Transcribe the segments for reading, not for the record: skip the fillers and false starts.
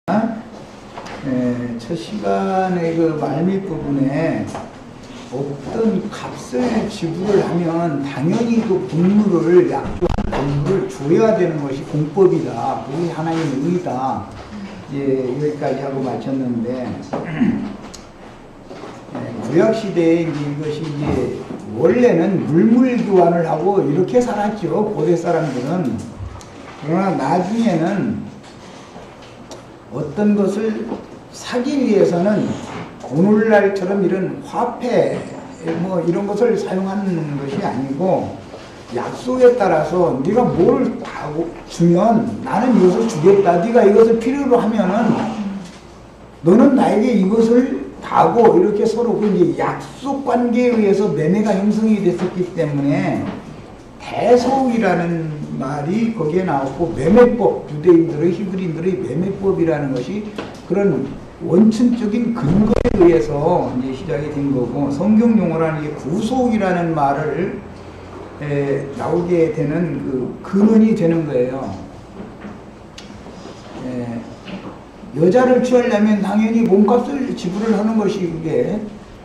첫 시간의 그 말밑 부분에 어떤 값을 지불을 하면 당연히 그 분물을 약조한 분물을 줘야 되는 것이 공법이다. 우리 하나님의 의다. 여기까지 하고 마쳤는데 구약 시대에 이것이 이제 원래는 물물 교환을 하고 이렇게 살았죠. 고대 사람들은. 그러나 나중에는 어떤 것을 사기 위해서는 오늘날처럼 이런 화폐 뭐 이런 것을 사용하는 것이 아니고 약속에 따라서 네가 뭘 주면 나는 이것을 주겠다. 네가 이것을 필요로 하면은 너는 나에게 이것을 다고 이렇게 서로 이제 약속 관계에 의해서 매매가 형성이 됐었기 때문에 대소이라는 말이 거기에 나왔고 매매법, 유대인들의 히브리인들의 매매법이라는 것이 그런 원천적인 근거에 의해서 이제 시작이 된 거고, 성경 용어라는 게 구속이라는 말을 나오게 되는 그 근원이 되는 거예요. 여자를 취하려면 당연히 몸값을 지불을 하는 것이 그게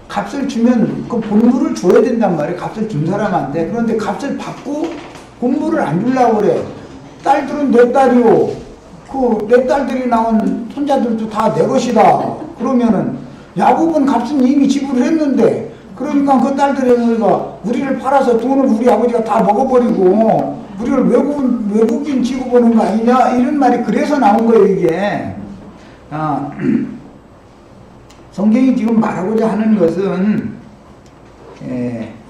값을 주면 그 본물을 줘야 된단 말이에요. 값을 준 사람한테. 그런데 값을 받고 본물을 안 주려고 그래. 딸들은 내 딸이요. 그 내 딸들이 낳은 손자들도 다 내 것이다. 그러면은 야곱은 값은 이미 지불을 했는데, 그러니까 그 딸들이가 우리를 팔아서 돈을 우리 아버지가 다 먹어버리고 우리를 외국인 취급하는 거 아니냐 이런 말이 그래서 나온 거예요. 이게 성경이 지금 말하고자 하는 것은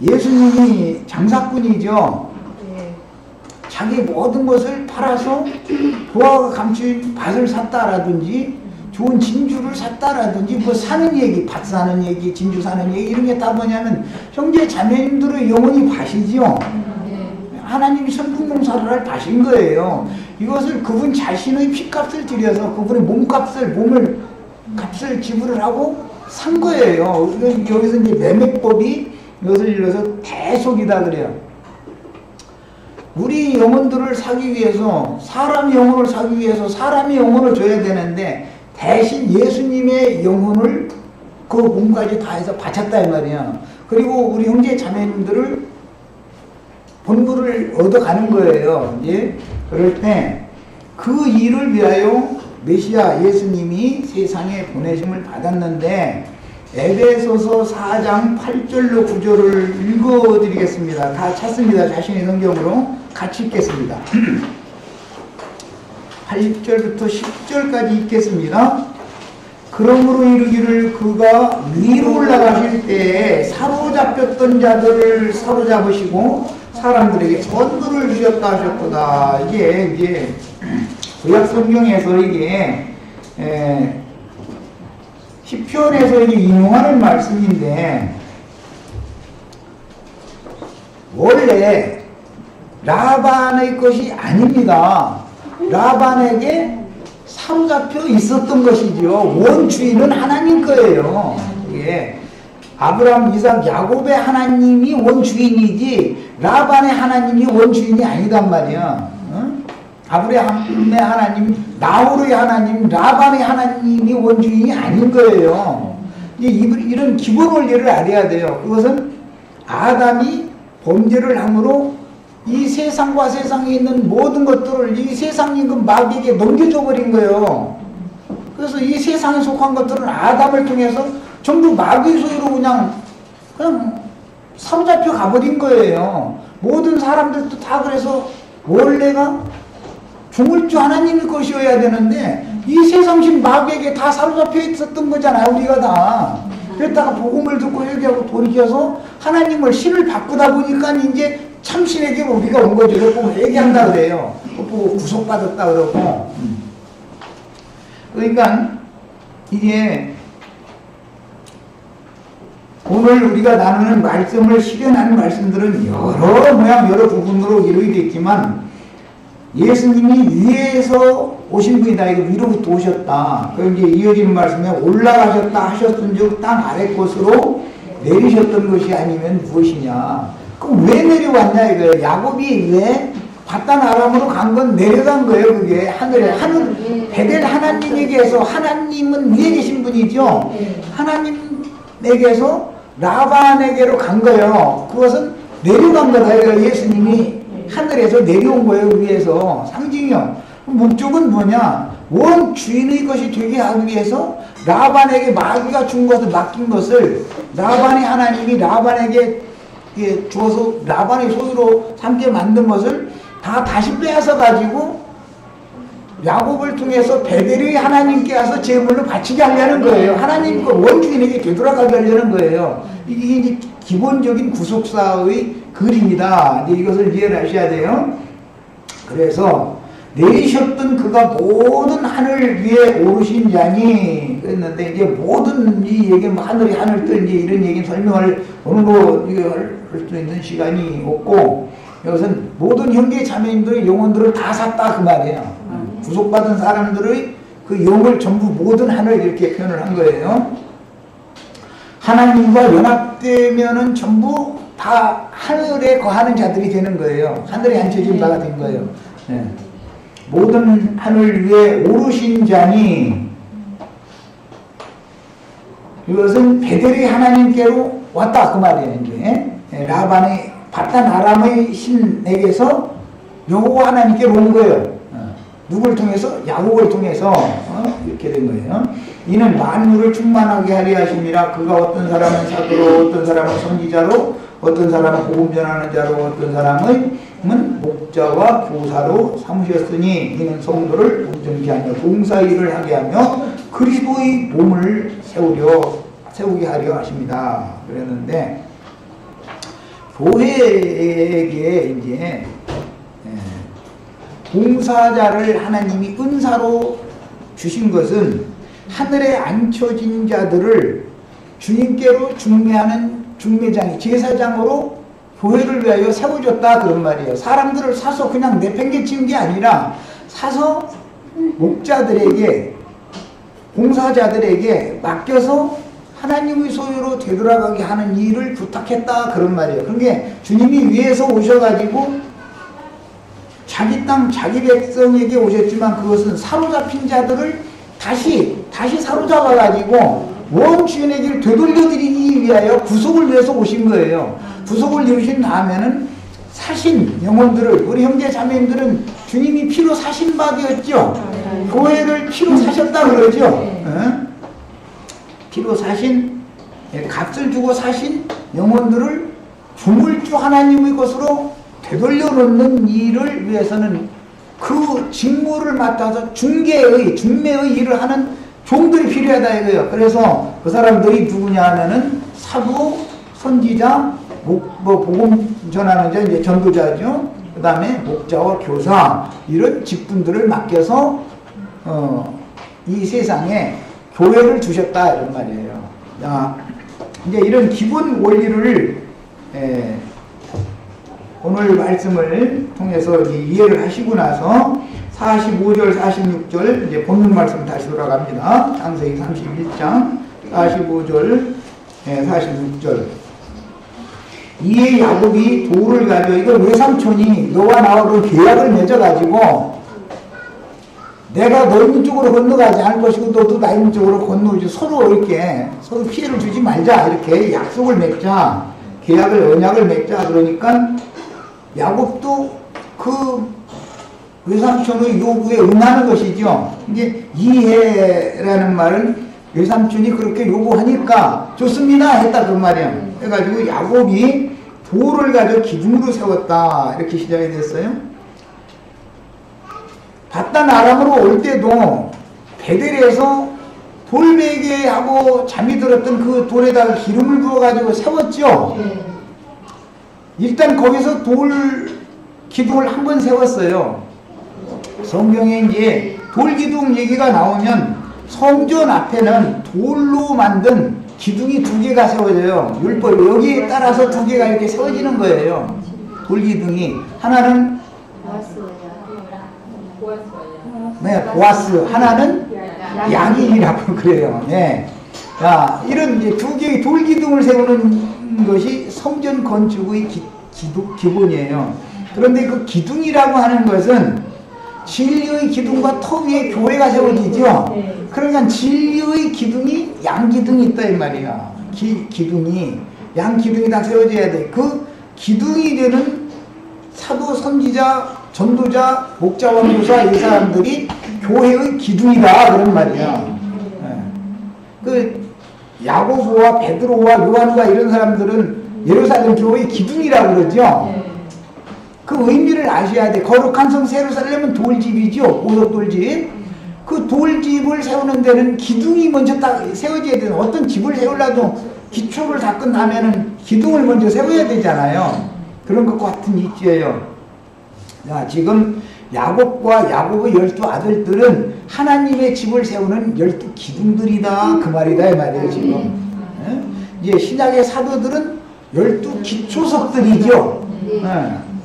예수님이 장사꾼이죠. 자기 모든 것을 팔아서 보화가 감춘 밭을 샀다라든지 좋은 진주를 샀다라든지 뭐 사는 얘기, 밭 사는 얘기, 진주 사는 얘기 이런 게 다 뭐냐면 형제 자매님들의 영혼이 밭이지요. 하나님이 선분봉사를 할 밭인 거예요. 이것을 그분 자신의 피값을 들여서 그분의 몸값을 값을 지불을 하고 산 거예요. 여기서 이제 매매법이 이것을 일러서 대속이다 그래요. 우리 영혼들을 사기 위해서 사람의 영혼을 사기 위해서 사람의 영혼을 줘야 되는데 대신 예수님의 영혼을 그 몸까지 다 해서 바쳤다 이 말이야. 그리고 우리 형제 자매님들을 본부를 얻어가는 거예요. 예? 그럴 때 그 일을 위하여 메시아 예수님이 세상에 보내심을 받았는데, 에베소서 4장 8절로 9절을 읽어드리겠습니다. 다 찾습니다. 자신의 성경으로 같이 읽겠습니다. 8절부터 10절까지 읽겠습니다. 그러므로 이르기를 그가 위로 올라가실 때에 사로잡혔던 자들을 사로잡으시고 사람들에게 전도를 주셨다 하셨도다. 이게 이제 구약 성경에서 이게 시편에서 이게 인용하는 말씀인데, 원래 라반의 것이 아닙니다. 라반에게 사로잡혀 있었던 것이죠. 원주인은 하나님 거예요. 예. 아브라함, 이삭, 야곱의 하나님이 원주인이지 라반의 하나님이 원주인이 아니단 말이야. 아브라함의 하나님, 나홀의 하나님, 라반의 하나님이 원주인이 아닌 거예요. 이런 기본 원리를 알아야 돼요. 그것은 아담이 범죄를 함으로 이 세상과 세상에 있는 모든 것들을 이 세상의 그 마귀에게 넘겨줘 버린 거예요. 그래서 이 세상에 속한 것들은 아담을 통해서 전부 마귀 소유로 그냥 사로잡혀 가버린 거예요. 모든 사람들도 다 그래서 원래가 종을주 하나님의 것이어야 되는데 이 세상신 마귀에게 다 사로잡혀 있었던 거잖아요. 우리가 다. 그랬다가 복음을 듣고 회개하고 돌이켜서 하나님을 신을 바꾸다 보니까 이제 참신에게 우리가 온 거죠. 그거 회개한다 그래요. 그거 구속받았다 그러고. 그러니까 이게 오늘 우리가 나누는 말씀을 실현하는 말씀들은 여러 모양 여러 부분으로 이루어져 있지만, 예수님이 위에서 오신 분이다. 이거 위로부터 오셨다. 그럼 이제 이어지는 말씀에 올라가셨다 하셨은즉 땅 아래 곳으로 내리셨던 것이 아니면 무엇이냐. 그럼 왜 내려왔냐 이거예요. 야곱이 왜 바단 아람으로 간 건 내려간 거예요. 그게 하늘에 베델 하나님에게서, 하나님은 위에 계신 분이죠. 하나님에게서 라반에게로 간 거예요. 그것은 내려간 거다. 예수님이 하늘에서 내려온 거예요. 위에서 상징이요. 목적은 뭐냐? 원 주인의 것이 되게 하기 위해서 라반에게 마귀가 준 것을, 맡긴 것을 라반의 하나님이 라반에게 주어서 라반의 손으로 삼게 만든 것을 다 다시 빼앗아 가지고 야곱을 통해서 베델의 하나님께 와서 제물로 바치게 하려는 거예요. 하나님 그 원주인에게 되돌아가게 하려는 거예요. 이게 이제 기본적인 구속사의 글입니다. 이제 이것을 이해를 하셔야 돼요. 그래서 내리셨던 그가 모든 하늘 위에 오르신 자니 그랬는데, 이제 모든 이 얘기, 하늘이 하늘 뜰 이런 얘기 설명을 오늘로 할 수 있는 시간이 없고, 이것은 모든 형제 자매님들의 영혼들을 다 샀다 그 말이에요. 구속받은 사람들의 그 영을 전부 모든 하늘 이렇게 표현을 한 거예요. 하나님과 연합되면은 전부 다 하늘에 거하는 자들이 되는 거예요. 하늘에 앉혀진 바가 된 거예요. 네. 모든 하늘 위에 오르신 자니, 이것은 베델의 하나님께로 왔다 그 말이에요. 이제 라반의 바단 아람의 신에게서 여호와 하나님께로 온 거예요. 누굴 통해서? 야곱을 통해서 이렇게 된 거예요. 이는 만물을 충만하게 하려 하심이라. 그가 어떤 사람은 사도로, 어떤 사람은 선지자로, 어떤 사람은 복음 전하는 자로, 어떤 사람은 목자와 교사로 삼으셨으니, 이는 성도를 온전히 하며 봉사일을 하게 하며 그리스도의 몸을 세우게 하려 하십니다. 그랬는데, 교회에게 이제 봉사자를 하나님이 은사로 주신 것은 하늘에 앉혀진 자들을 주님께로 중매하는 중매장이, 제사장으로 교회를 위하여 세워줬다 그런 말이에요. 사람들을 사서 그냥 내팽개치는 게 아니라 사서 목자들에게, 봉사자들에게 맡겨서 하나님의 소유로 되돌아가게 하는 일을 부탁했다 그런 말이에요. 그게 주님이 위에서 오셔가지고 자기 땅, 자기 백성에게 오셨지만, 그것은 사로잡힌 자들을 다시 사로잡아가지고 원주인에게 되돌려드리기 위하여 구속을 위해서 오신 거예요. 구속을 이루신 다음에는 사신 영혼들을, 우리 형제 자매님들은 주님이 피로 사신 바 되었죠. 교회를 피로 사셨다 그러죠. 피로 사신, 값을 주고 사신 영혼들을 주물주 하나님의 것으로 되돌려 놓는 일을 위해서는 그 직무를 맡아서 중매의 일을 하는 종들이 필요하다 이거예요. 그래서 그 사람들이 누구냐 하면은 사도, 선지자, 복음 전하는 자, 이제 전도자죠. 그 다음에 목자와 교사, 이런 직분들을 맡겨서 이 세상에 교회를 주셨다 이런 말이에요. 자, 이제 이런 기본 원리를 오늘 말씀을 통해서 이해를 하시고 나서 45절, 46절 이제 본문 말씀 다시 돌아갑니다. 창세기 31장 45절, 46절. 이에 야곱이 돌을 가져, 이거 외삼촌이 너와 나와 계약을 맺어가지고 내가 너 있는 쪽으로 건너가지 않을 것이고 너도 나 있는 쪽으로 건너오지, 서로 이렇게 서로 피해를 주지 말자 이렇게 약속을 맺자, 계약을, 언약을 맺자. 그러니까 야곱도 그 외삼촌의 요구에 응하는 것이죠. 이제 이해라는 말은 외삼촌이 그렇게 요구하니까 좋습니다 했다 그 말이야. 해가지고 야곱이 돌을 가져 기둥으로 세웠다 이렇게 시작이 됐어요. 바단 아람으로 올 때도 베델에서 돌베개하고 잠이 들었던 그 돌에다가 기름을 부어가지고 세웠죠. 일단 거기서 돌 기둥을 한 번 세웠어요. 성경에 이제 돌 기둥 얘기가 나오면 성전 앞에는 돌로 만든 기둥이 2개가 세워져요. 율법 여기에 따라서 2개가 이렇게 세워지는 거예요. 돌 기둥이 하나는 보아스, 하나는 양인이라고 그래요. 네. 자, 이런 이제 2개의 돌 기둥을 세우는 것이 성전 건축의 기본이에요. 그런데 그 기둥이라고 하는 것은 진리의 기둥과 터 위에 교회가 세워지죠. 그러니까 진리의 기둥이 양기둥이 있다 이 말이야. 기둥이 양기둥이 다 세워져야 돼. 그 기둥이 되는 사도, 선지자, 전도자, 목자, 원교사 이 사람들이 교회의 기둥이다 그런 말이야. 그 야고보와 베드로와 요한과 이런 사람들은 예루살렘 교회의 기둥이라고 그러죠. 그 의미를 아셔야 돼. 거룩한 성 예루살렘은 돌집이죠. 보석돌집. 그 돌집을 세우는 데는 기둥이 먼저 딱 세워져야 되는, 어떤 집을 세우려도 기초를 닦은 다음에는 기둥을 먼저 세워야 되잖아요. 그런 것과 같은 이치예요. 자, 지금 야곱과 야곱의 12 아들들은 하나님의 집을 세우는 12 기둥들이다 그 말이다 이 말이에요 지금. 이제 신약의 사도들은 12 기초석들이죠.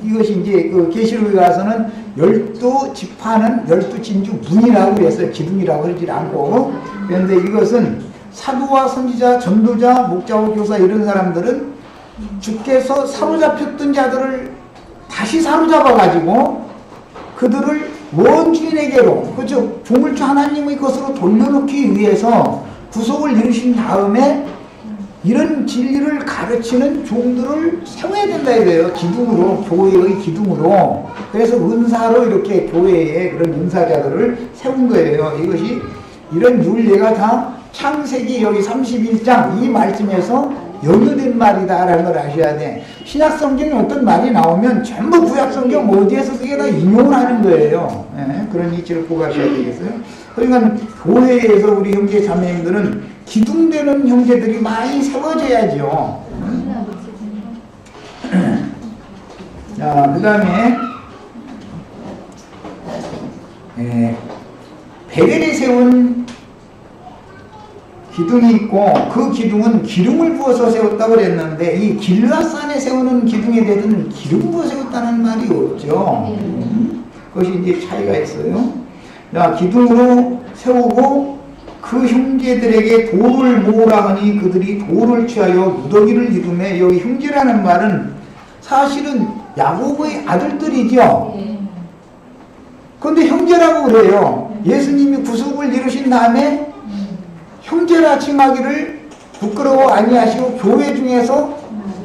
이것이 이제 그 계시록에 가서는 12 지파는 12 진주 문이라고 했어요. 기둥이라고 그러지 않고. 그런데 이것은 사도와 선지자, 전도자, 목자와 교사 이런 사람들은 주께서 사로잡혔던 자들을 다시 사로잡아 가지고 그들을 원주인에게로, 그죠? 조물주 하나님의 것으로 돌려놓기 위해서 구속을 이루신 다음에 이런 진리를 가르치는 종들을 세워야 된다 이거예요. 기둥으로, 교회의 기둥으로. 그래서 은사로 이렇게 교회에 그런 은사자들을 세운 거예요. 이것이 이런 윤례가 다 창세기 여기 31장 이 말씀에서 연유된 말이다라는 걸 아셔야 돼. 신약성경에 어떤 말이 나오면 전부 구약성경 어디에서 그게 다 인용을 하는 거예요. 그런 이치를 꼭 아셔야 되겠어요. 그러니까 교회에서 우리 형제 자매님들은 기둥되는 형제들이 많이 세워져야죠. 자, 그 다음에 베델에 세운 기둥이 있고 그 기둥은 기름을 부어서 세웠다고 그랬는데 이 길라산에 세우는 기둥에 대해서는 기름 부어 세웠다는 말이 없죠. 그것이 이제 차이가 있어요. 자, 기둥으로 세우고 그 형제들에게 돌을 모으라 하니 그들이 돌을 취하여 무더기를 이루매. 여기 형제라는 말은 사실은 야곱의 아들들이죠. 그런데 형제라고 그래요. 예수님이 구속을 이루신 다음에 형제라 칭하기를 부끄러워 아니하시고 교회 중에서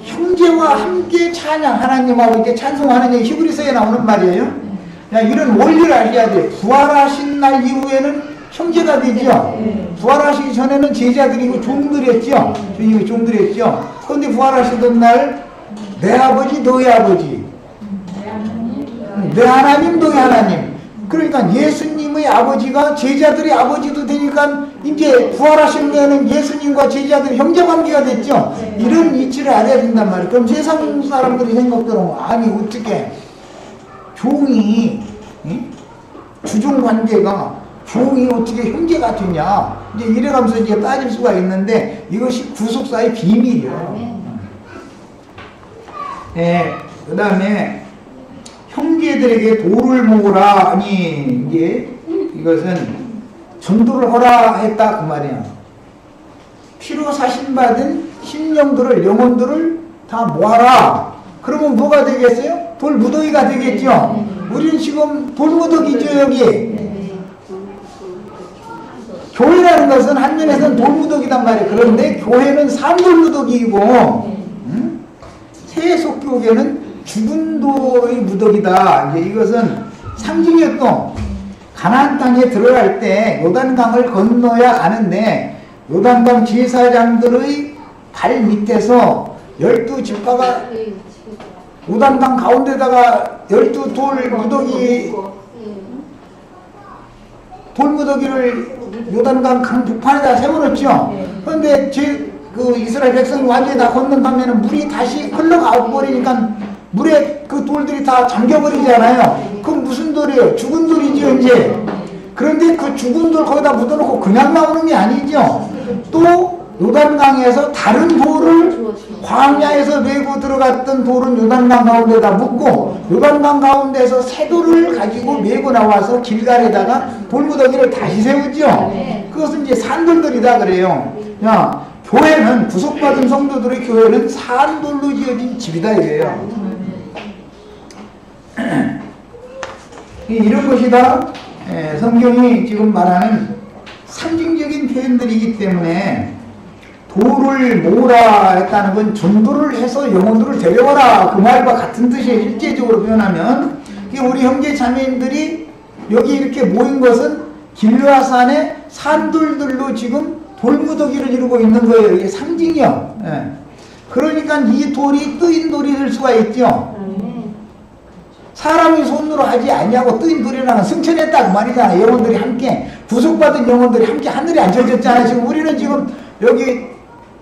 형제와 함께 찬양, 하나님하고 이렇게 찬송하는 게 히브리서에 나오는 말이에요. 이런 원리를 아셔야 돼요. 부활하신 날 이후에는 형제가 되죠. 부활하시기 전에는 제자들이고 종들이었죠. 주님이 종들이었죠. 그런데 부활하시던 날 내 아버지 너의 아버지, 내 하나님 너의 하나님. 그러니까 예수님의 아버지가 제자들의 아버지도 되니까 이제 부활하신 데는 예수님과 제자들이 형제관계가 됐죠. 이런 이치를 알아야 된단 말이에요. 그럼 세상 사람들이 생각대로 아니 어떻게 종이 주종관계가 종이 어떻게 형제가 되냐 이제 이래가면서 이제 따질 수가 있는데 이것이 구속사의 비밀이에요. 그 다음에 형제들에게 돌을 모으라 하니 이게 이것은 전도를 허라 했다 그 말이야. 피로 사신받은 심령들을 영혼들을 다 모아라. 그러면 뭐가 되겠어요? 돌무더기가 되겠죠. 우리는 지금 돌무더기죠 여기. 교회라는 것은 한면에서는 돌무더기단 말이에요. 그런데 교회는 산돌무더기이고 세속교계는 죽은 돌의 무더기다. 이제 이것은 상징이었고 가나안 땅에 들어갈 때 요단강을 건너야 가는데 요단강 제사장들의 발 밑에서 12지파가 요단강 가운데다가 12돌 무더기 돌무더기를 요단강 강북판에다 세워놓죠. 그런데 그 이스라엘 백성이 완전히 다 건넌다면 물이 다시 흘러가 버리니까 물에 그 돌들이 다 잠겨버리잖아요. 그건 무슨 돌이에요? 죽은 돌이죠 이제. 그런데 그 죽은 돌 거기다 묻어놓고 그냥 나오는 게 아니죠. 또 요단강에서 다른 돌을 광야에서 메고 들어갔던 돌은 요단강 가운데다 묻고 요단강 가운데서 새 돌을 가지고 메고 나와서 길갈에다가 돌무더기를 다시 세우죠. 그것은 이제 산돌들이다 그래요. 야, 교회는 구속받은 성도들의 교회는 산돌로 지어진 집이다 이거예요. 이런 것이 다 성경이 지금 말하는 상징적인 표현들이기 때문에 도를 모으라 했다는 건 전도를 해서 영혼들을 데려와라 그 말과 같은 뜻이에요. 실제적으로 표현하면 우리 형제 자매님들이 여기 이렇게 모인 것은 길르앗산의 산돌들로 지금 돌무더기를 이루고 있는 거예요. 이게 상징이요. 그러니까 이 돌이 뜨인 돌이 될 수가 있죠. 사람이 손으로 하지 아니하고 뜨인 돌이라는 승천했다 그 말이잖아요. 영혼들이 함께 구속받은 영혼들이 함께 하늘에 앉혀졌잖아요. 지금 우리는 지금 여기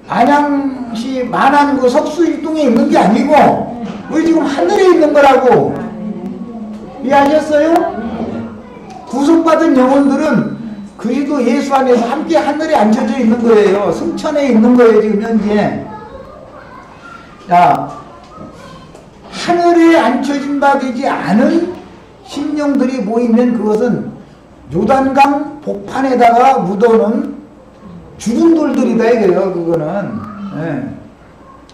안양시 만안구 석수일동에 있는 게 아니고 우리 지금 하늘에 있는 거라고. 이해하셨어요? 구속받은 영혼들은 그리스도 예수 안에서 함께 하늘에 앉혀져 있는 거예요. 승천에 있는 거예요. 지금 현재. 자, 하늘에 앉혀진 바 되지 않은 심령들이 모이면 그것은 요단강 복판에다가 묻어놓은 죽은 돌들이다 이거예요. 그거는.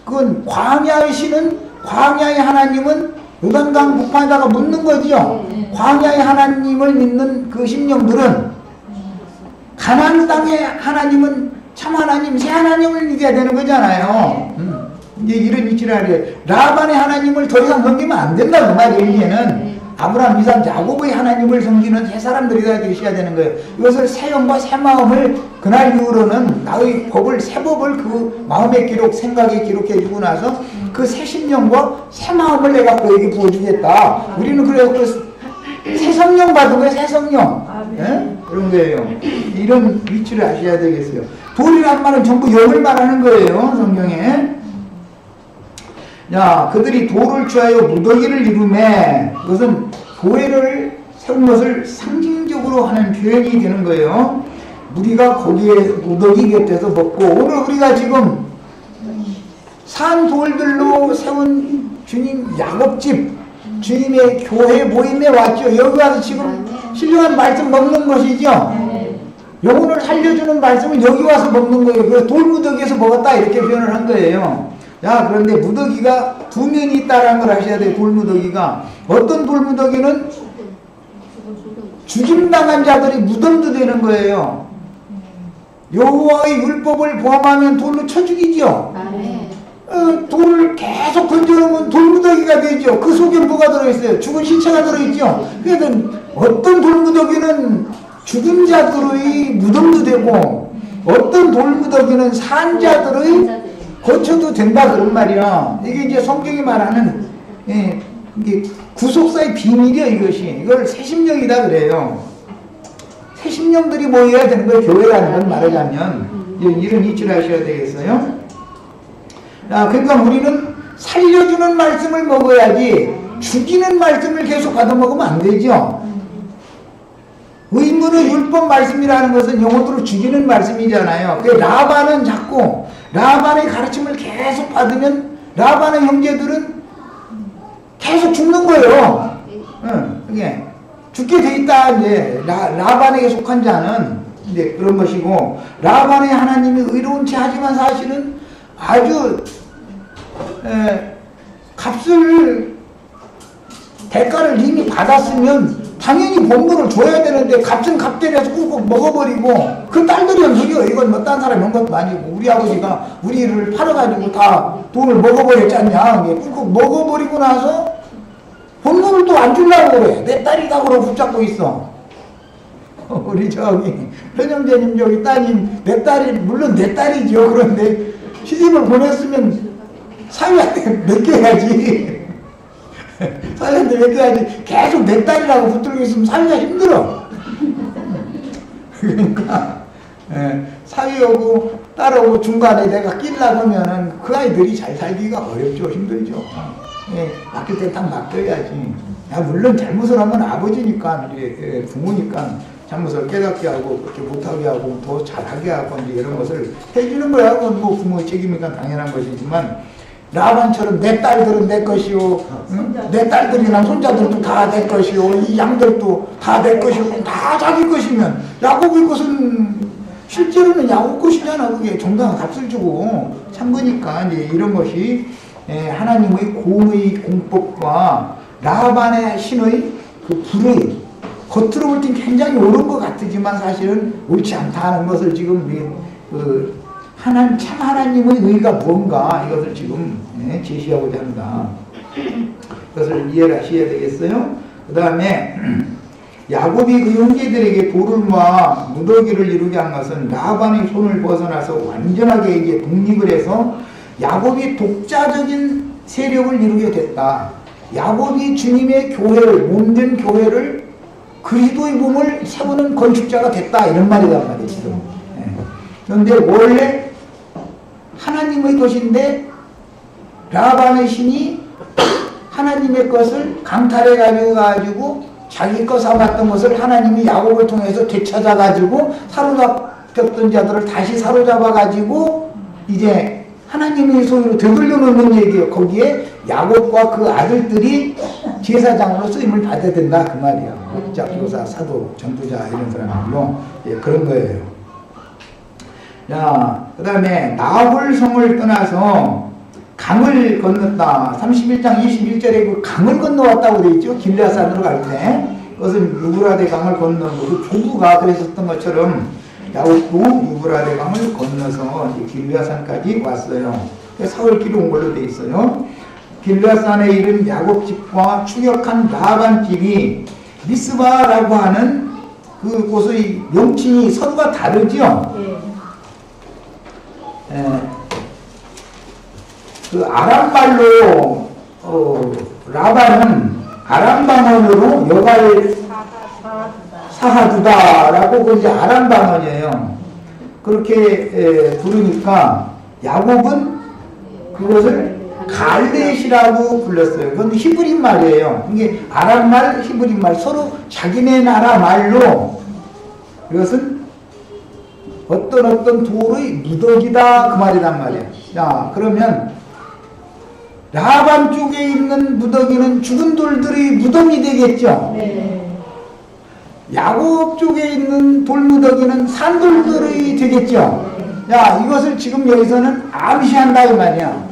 그건 광야의 신은, 광야의 하나님은 요단강 복판에다가 묻는 거죠. 광야의 하나님을 믿는 그 심령들은 가나안 땅의 하나님은 참 하나님, 새 하나님을 믿어야 되는 거잖아요. 이제 이런 위치를 하래. 라반의 하나님을 더 이상 섬기면 안 된다 그 말이에요. 이제는 아브라함, 이삭, 야곱의 하나님을 섬기는 새 사람들이 되셔야 되는 거예요. 이것을 새 영과 새 마음을 그날 이후로는 나의 법을, 새 법을 그 마음의 기록, 생각에 기록해 주고 나서 그 새 심령과 새 마음을 내가 그에게 부어주겠다. 우리는 그래서 그 새 성령 받은 거예요. 새 성령. 그런 거예요. 이런 위치를 아셔야 되겠어요. 돌이란 말은 전부 영을 말하는 거예요. 성경에. 야, 그들이 돌을 취하여 무더기를 이루매, 그것은 교회를 세운 것을 상징적으로 하는 표현이 되는 거예요. 우리가 거기에 무더기 곁에서 먹고, 오늘 우리가 지금 산 돌들로 세운 주님 야곱집, 주님의 교회 모임에 왔죠. 여기 와서 지금 신령한 말씀 먹는 것이죠. 영혼을 살려주는 말씀은 여기 와서 먹는 거예요. 그래서 돌무더기에서 먹었다 이렇게 표현을 한 거예요. 자, 그런데 무더기가 두 면이 있다라는 걸 아셔야 돼요. 돌무더기가. 어떤 돌무더기는 죽임당한 자들이 무덤도 되는 거예요. 여호와의 율법을 포함하면 돌로 쳐 죽이죠. 돌을 계속 던져놓으면 돌무더기가 되죠. 그 속에 뭐가 들어있어요? 죽은 시체가 들어있죠. 그래서 어떤 돌무더기는 죽은 자들의 무덤도 되고 어떤 돌무더기는 산 자들의 거쳐도 된다 그런 말이야. 이게 이제 성경이 말하는 이게 구속사의 비밀이야 이것이. 이걸 새심령이다 그래요. 새심령들이 모여야 되는 거예요. 교회라는 건 말하자면. 이런 이치를 하셔야 되겠어요. 자, 그러니까 우리는 살려주는 말씀을 먹어야지 죽이는 말씀을 계속 받아먹으면 안 되죠. 의문의 율법 말씀이라는 것은 영혼으로 죽이는 말씀이잖아요. 그 라반은 자꾸 라반의 가르침을 계속 받으면 라반의 형제들은 계속 죽는 거예요. 그게 죽게 돼 있다. 이제 라반에게 속한 자는 이제 그런 것이고, 라반의 하나님이 의로운 채 하지만 사실은 아주 값을 대가를 이미 받았으면 당연히 본분을 줘야 되는데 값은 값대리해서 꾹꾹 먹어버리고, 그 딸들이 누려. 이건 뭐 딴 사람이 한 것도 아니고 우리 아버지가 우리를 팔아가지고 다 돈을 먹어버렸잖냐. 꾹꾹 먹어버리고 나서 본분을 또 안 주려고 그래. 내 딸이다 그러고 붙잡고 있어. 우리 저기 현영재님 저기 따님, 내 딸이 물론 내 딸이죠. 그런데 시집을 보냈으면 사위한테 맡겨야지. 사위한테 맡겨야지. 계속 내 딸이라고 붙들고 있으면 사위가 힘들어. 그러니까 사위하고 딸하고 중간에 내가 끼려고 하면은 그 아이들이 잘 살기가 어렵죠. 힘들죠. 맡길 때 딱 맡겨야지. 야, 물론 잘못을 하면 아버지니까, 부모니까 잘못을 깨닫게 하고 그렇게 못하게 하고 더 잘하게 하고 이제 이런 것을 해주는 거야. 그건 뭐 부모의 책임이니까 당연한 것이지만, 라반처럼 내 딸들은 내 것이요, 내 딸들이나 손자들도 다 내 것이요, 이 양들도 다 내 것이요, 다 자기 것이면 야곱의 것은 실제로는 야곱 것이잖아. 그게 정당한 값을 주고 산 거니까. 이제 이런 것이 하나님의 공의 공법과 라반의 신의 그 불의 겉으로 볼 땐 굉장히 옳은 것 같지만 사실은 옳지 않다는 것을 지금 참 하나님의 의가 뭔가 이것을 지금 제시하고자 한다. 그것을 이해를 하셔야 되겠어요. 그 다음에 야곱이 그 형제들에게 돌을 모아 무더기를 이루게 한 것은 라반의 손을 벗어나서 완전하게 이제 독립을 해서 야곱이 독자적인 세력을 이루게 됐다. 야곱이 주님의 교회를, 몸된 교회를 그리스도의 몸을 세우는 건축자가 됐다. 이런 말이란 말이에요. 지금. 그런데 원래 하나님의 것인데 라반의 신이 하나님의 것을 강탈해 가지고 자기 거 삼았던 것을 하나님이 야곱을 통해서 되찾아 가지고 사로잡혔던 자들을 다시 사로잡아 가지고 이제 하나님의 소유로 되돌려 놓는 얘기예요. 거기에 야곱과 그 아들들이 제사장으로 쓰임을 받아야 된다 그 말이야. 목자, 교사, 사도, 전도자 이런 사람들로 그런 거예요. 자, 그 다음에 나홀성을 떠나서 강을 건넜다. 31장 21절에 그 강을 건너왔다고 되어 있죠. 길르앗산으로 갈 때. 그것은 유브라데 강을 건너고 그 조부가 그랬었던 것처럼 야곱도 유브라데 강을 건너서 길르앗산까지 왔어요. 사흘길이 온 걸로 되어 있어요. 길르앗산에 이른 야곱 집과 추격한 라반 집이 미스바라고 하는 그 곳의 명칭이 서로가 다르죠. 그 아람말로 라반은 아람 방언으로 여가를 사하두다라고 그 이제 아람 방언이에요. 그렇게 부르니까 야곱은 그것을 갈렛이라고 불렀어요. 그건 히브리 말이에요. 이게 아람 말, 히브리 말 서로 자기네 나라 말로 이것은 어떤 돌의 무더기다 그 말이란 말이에요. 자, 그러면 라반 쪽에 있는 무더기는 죽은 돌들의 무덤이 되겠죠. 네. 야곱 쪽에 있는 돌무더기는 산돌들이 되겠죠. 야, 이것을 지금 여기서는 암시한다 이 말이야.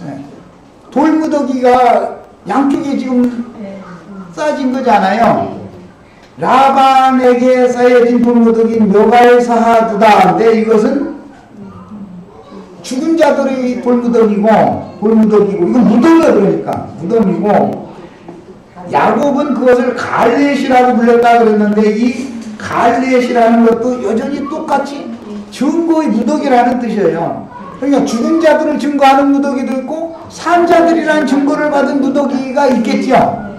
네. 돌무더기가 양쪽에 지금 쌓여진 거잖아요. 라반에게 쌓여진 돌무더기 묘가에사하두다. 근데 이것은 죽은 자들의 돌무더기고 이건 무덤이야. 그러니까 무덤이고 야곱은 그것을 갈렛이라고 불렀다 그랬는데 이 갈렛이라는 것도 여전히 똑같이 증거의 무더기라는 뜻이에요. 그러니까 죽은 자들을 증거하는 무더기도 있고 산 자들이라는 증거를 받은 무더기가 있겠죠.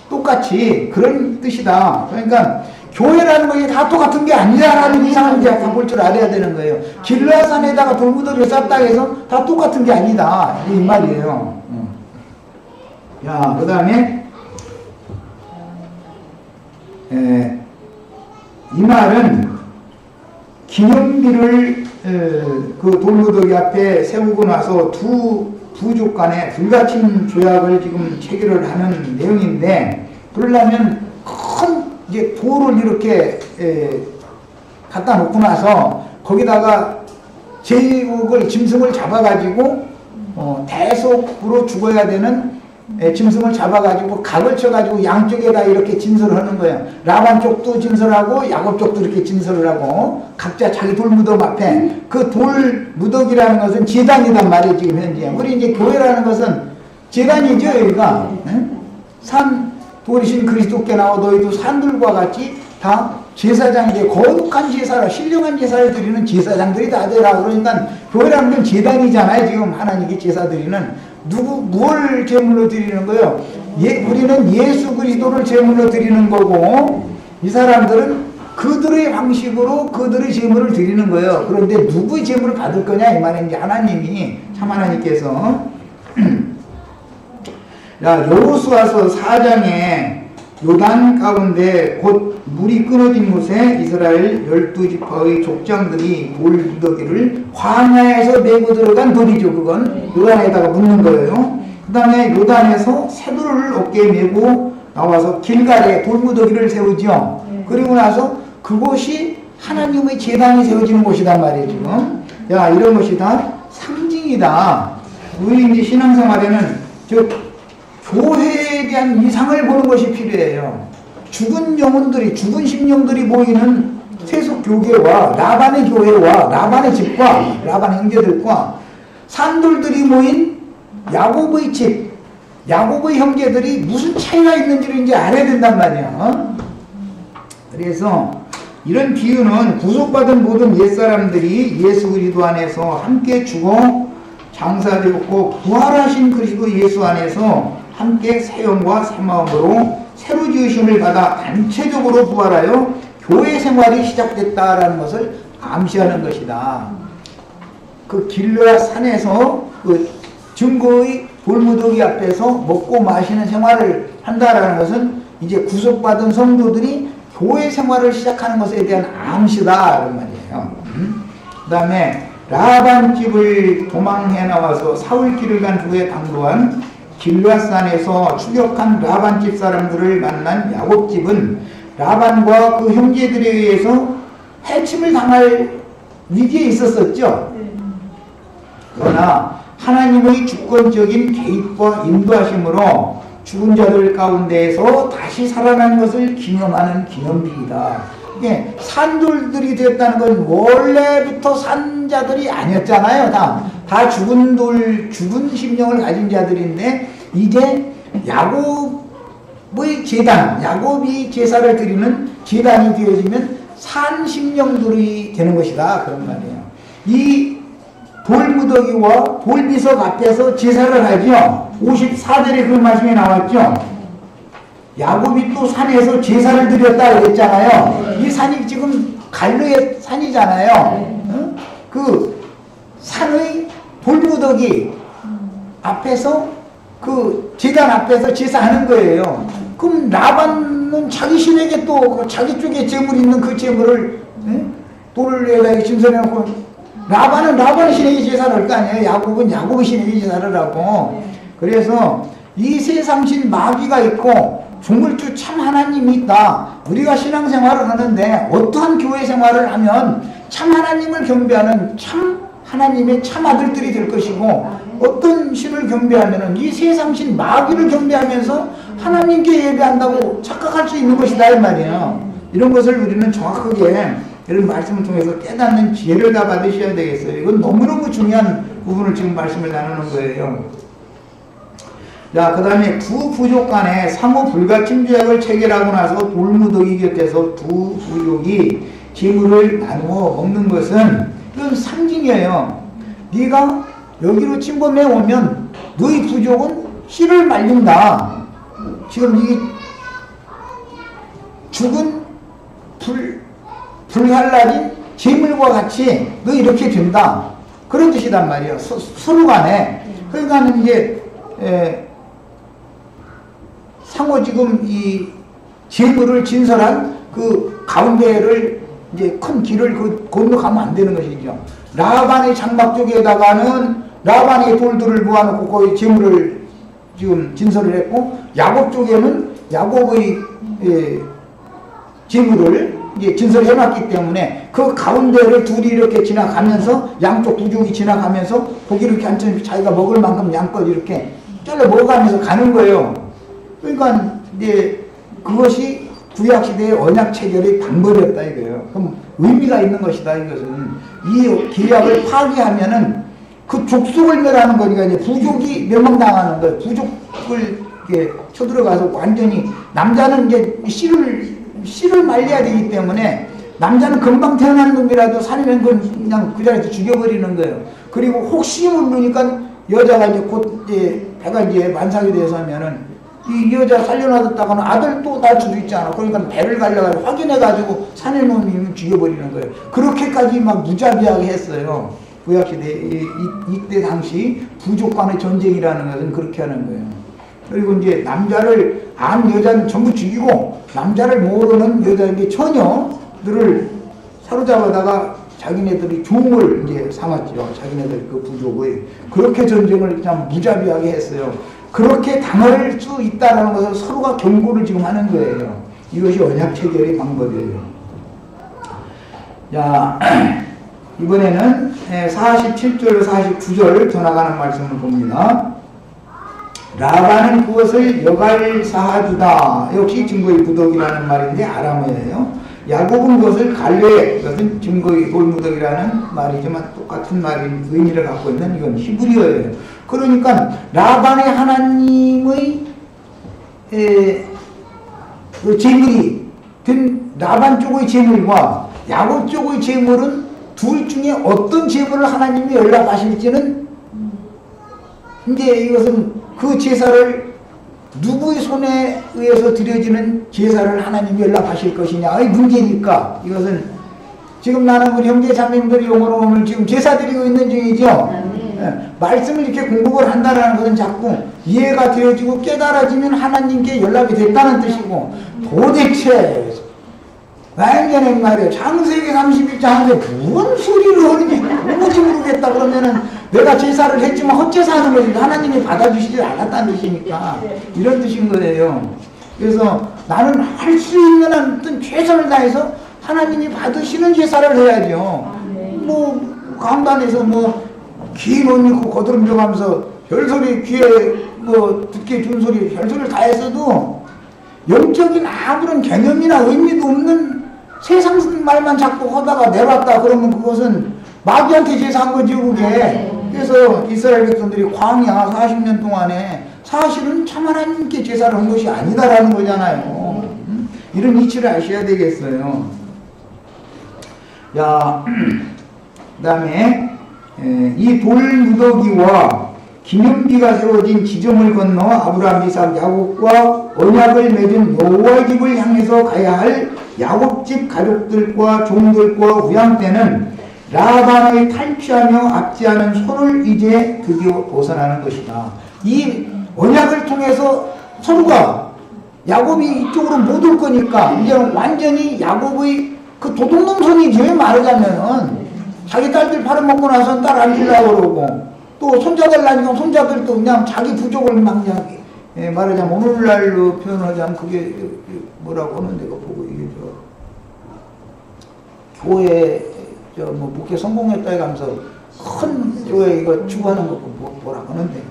똑같이 그런 뜻이다. 그러니까 교회라는 것이 다 똑같은 게 아니라는 이상한 게 볼 줄 알아야 되는 거예요. 길르앗산에다가 돌무더기를 쌓았다 해서 다 똑같은 게 아니다. 이 말이에요. 야, 그 다음에 이 말은 기념비를 그 돌무더기 앞에 세우고 나서 두 부족 간에 불가침 조약을 지금 체결을 하는 내용인데, 그러려면 큰 이제 돌을 이렇게 갖다 놓고 나서 거기다가 제육을 짐승을 잡아가지고 대속으로 죽어야 되는 짐승을 잡아가지고 각을 쳐가지고 양쪽에다 이렇게 진설을 하는 거예요. 라반 쪽도 진설하고 야곱 쪽도 이렇게 진설을 하고 각자 자기 돌무덤 앞에 그 돌무더기라는 것은 제단이란 말이에요. 지금 현재 우리 이제 교회라는 것은 제단이죠. 여기가 산 돌이신 그리스도께 나와 너희도 산들과 같이 다 제사장이지 거룩한 제사라 신령한 제사를 드리는 제사장들이 다 되라. 그러니까 교회라는 건 제단이잖아요. 지금 하나님께 제사 드리는 무엇을 제물로 드리는 거예요? 우리는 예수 그리스도를 제물로 드리는 거고 이 사람들은 그들의 방식으로 그들의 제물을 드리는 거예요. 그런데 누구의 제물을 받을 거냐 이 말인지 하나님이 참 하나님께서 여호수아서 4장에 요단 가운데 곧 물이 끊어진 곳에 이스라엘 12지파의 족장들이 돌무더기를 광야에서 메고 들어간 돌이죠. 그건 요단에다가 묻는 거예요. 그 다음에 요단에서 새돌을 어깨에 메고 나와서 길갈에 돌무더기를 세우죠. 그리고 나서 그곳이 하나님의 제단이 세워지는 곳이단 말이에요. 지금 이런 것이 다 상징이다. 우리 이제 신앙생활에는 교회에 대한 이상을 보는 것이 필요해요. 죽은 영혼들이, 죽은 심령들이 모이는 세속 교계와 라반의 교회와 라반의 집과 라반의 형제들과 산돌들이 모인 야곱의 집, 야곱의 형제들이 무슨 차이가 있는지를 이제 알아야 된단 말이야. 그래서 이런 비유는 구속받은 모든 옛사람들이 예수 그리스도 안에서 함께 죽어 장사되었고 부활하신 그리스도 예수 안에서 함께 새 영과 새 마음으로 새로 지으심을 받아 단체적으로 부활하여 교회 생활이 시작됐다라는 것을 암시하는 것이다. 그 길르앗 산에서 그 증거의 돌무더기 앞에서 먹고 마시는 생활을 한다라는 것은 이제 구속받은 성도들이 교회 생활을 시작하는 것에 대한 암시다 이런 말이에요. 그 다음에 라반 집을 도망해 나와서 사울길을 간 후에 당도한 길르앗산에서 추격한 라반 집 사람들을 만난 야곱 집은 라반과 그 형제들에 의해서 해침을 당할 위기에 있었었죠. 그러나 하나님의 주권적인 개입과 인도하심으로 죽은 자들 가운데에서 다시 살아난 것을 기념하는 기념비이다. 이게 산돌들이 됐다는 건 원래부터 산 자들이 아니었잖아요. 다 죽은 돌, 죽은 심령을 가진 자들인데 이제 야곱의 제단, 야곱이 제사를 드리는 제단이 되어지면 산 심령들이 되는 것이다. 그런 말이에요. 이 돌무더기와 돌비석 앞에서 제사를 하죠. 54절에 그 말씀이 나왔죠. 야곱이 또 산에서 제사를 드렸다 그랬잖아요. 이 산이 지금 갈르의 산이잖아요. 그 산의 돌무더기 앞에서 그 제단 앞에서 제사하는 거예요. 그럼 라반은 자기 신에게 또 자기 쪽에 재물 있는 그 재물을 돌에다 진설해놓고 라반은 라반의 신에게 제사를 할 거 아니에요. 야곱은 야곱의 신에게 제사를 하고. 그래서 이 세상신 마귀가 있고 중물주 참 하나님이 있다. 우리가 신앙생활을 하는데 어떠한 교회 생활을 하면 참 하나님을 경배하는 참 하나님의 참 아들들이 될 것이고 어떤 신을 경배하면 이 세상신 마귀를 경배하면서 하나님께 예배한다고 착각할 수 있는 것이다 이 말이에요. 이런 것을 우리는 정확하게 이런 말씀을 통해서 깨닫는 지혜를 다 받으셔야 되겠어요. 이건 너무너무 중요한 부분을 지금 말씀을 나누는 거예요. 자, 그 다음에 두 부족 간에 상호 불가침주약을 체결하고 나서 돌무더기 곁에서 두 부족이 재물을 나누어 먹는 것은 이건 상징이에요. 네가 여기로 침범해 오면 너희 부족은 씨를 말린다. 지금 이 죽은 불살라진 재물과 같이 너 이렇게 된다. 그런 뜻이단 말이에요. 서로 간에. 그러니까 이제 상호 지금 이 재물을 진설한 그 가운데를 이제 큰 길을 건너가면 안 되는 것이죠. 라반의 장막 쪽에다가는 라반의 돌들을 모아놓고 거기 재물을 지금 진설을 했고 야곱 쪽에는 야곱의 재물을 이제 진설해놨기 때문에 그 가운데를 둘이 이렇게 지나가면서 양쪽 부족이 지나가면서 거기 이렇게 앉혀서 자기가 먹을 만큼 양껏 이렇게 잘라 먹어가면서 가는 거예요. 그러니까 이제 그것이 구약시대의 언약 체결의 방법이었다 이거예요. 그럼 의미가 있는 것이다 이것은. 이 계약을 파기하면은 그 족속을 멸하는 거니까 이제 부족이 멸망당하는 거예요. 부족을 이렇게 쳐들어가서 완전히 남자는 이제 씨를 말려야 되기 때문에 남자는 금방 태어난 놈이라도 살면 그냥 그 자리에서 죽여버리는 거예요. 그리고 혹시 모르니까 여자가 이제 곧 이제 배가 이제 만삭이 돼서 하면은 이 여자 살려놔뒀다가는 아들 또 낳을 수도 있잖아. 그러니까 배를 갈려가지고 확인해가지고 사내 놈이면 죽여버리는 거예요. 그렇게까지 막 무자비하게 했어요. 구약시대 이때 당시 부족 간의 전쟁이라는 것은 그렇게 하는 거예요. 그리고 이제 남자를 안 여자는 전부 죽이고 남자를 모르는 여자에게 처녀들을 사로잡아다가 자기네들이 종을 이제 삼았죠. 자기네들 그 부족의. 그렇게 전쟁을 그냥 무자비하게 했어요. 그렇게 당할 수 있다는 것을 서로가 경고를 지금 하는 거예요. 이것이 언약 체결의 방법이에요. 자, 이번에는 47절, 49절 더 나가는 말씀을 봅니다. 라반은 그것을 여갈 사하주다. 역시 증거의 무덕이라는 말인데 아람어예요. 야곱은 그것을 갈래, 그것은 증거의 돌무덕이라는 말이지만 똑같은 말인 의미를 갖고 있는 이건 히브리어예요. 그러니까 라반의 하나님의 그 재물이 된 라반 쪽의 재물과 야곱 쪽의 재물은 둘 중에 어떤 재물을 하나님이 연락하실지는 이제 이것은 그 제사를 누구의 손에 의해서 드려지는 제사를 하나님이 연락하실 것이냐의 문제니까 이것은 지금 나는 우리 형제 자매님들의 용어로 오늘 지금 제사 드리고 있는 중이죠. 말씀을 이렇게 공부를 한다는 것은 자꾸 이해가 되어지고 깨달아지면 하나님께 연락이 됐다는 뜻이고 도대체 완전히 말이에요. 창세기 31장인데 무슨 소리를 하느니 도무지 모르겠다 그러면은 내가 제사를 했지만 헛제사하는 거지 하나님이 받아주시지 않았다는 뜻이니까 이런 뜻인 거예요. 그래서 나는 할 수 있는 어떤 최선을 다해서 하나님이 받으시는 제사를 해야죠. 뭐 강단에서 뭐 긴 옷 입고 거드름져 가면서 별소리 귀에 뭐 듣게 준 소리 별소리를 다 했어도 영적인 아무런 개념이나 의미도 없는 세상 말만 자꾸 하다가 내봤다 그러면 그것은 마귀한테 제사한 거지 그게. 그래서 이스라엘 백성들이 광야 40년 동안에 사실은 참 하나님께 제사를 한 것이 아니다라는 거잖아요. 이런 이치를 아셔야 되겠어요. 자, 그 다음에 이 돌무더기와 기념비가 세워진 지점을 건너 아브라함, 이삭, 야곱과 언약을 맺은 노아의 집을 향해서 가야 할 야곱집 가족들과 종들과 우양 때는 라반을 탈취하며 압제하는 손을 이제 드디어 벗어나는 것이다. 이 언약을 통해서 서로가 야곱이 이쪽으로 못 올 거니까 이제는 완전히 야곱의 그 도둑놈 손이죠. 말하자면은 자기 딸들 팔아먹고 나서 딸 안 주려고 그러고 또 손자들 나니까 손자들도 그냥 자기 부족을 막 그냥 말하자면 오늘날로 표현하자면 그게 뭐라고 하는 데가 보고 이게 저 교회 저 뭐 목회 성공했다 해가면서 큰 교회 이거 추구하는 거 뭐라고 하는데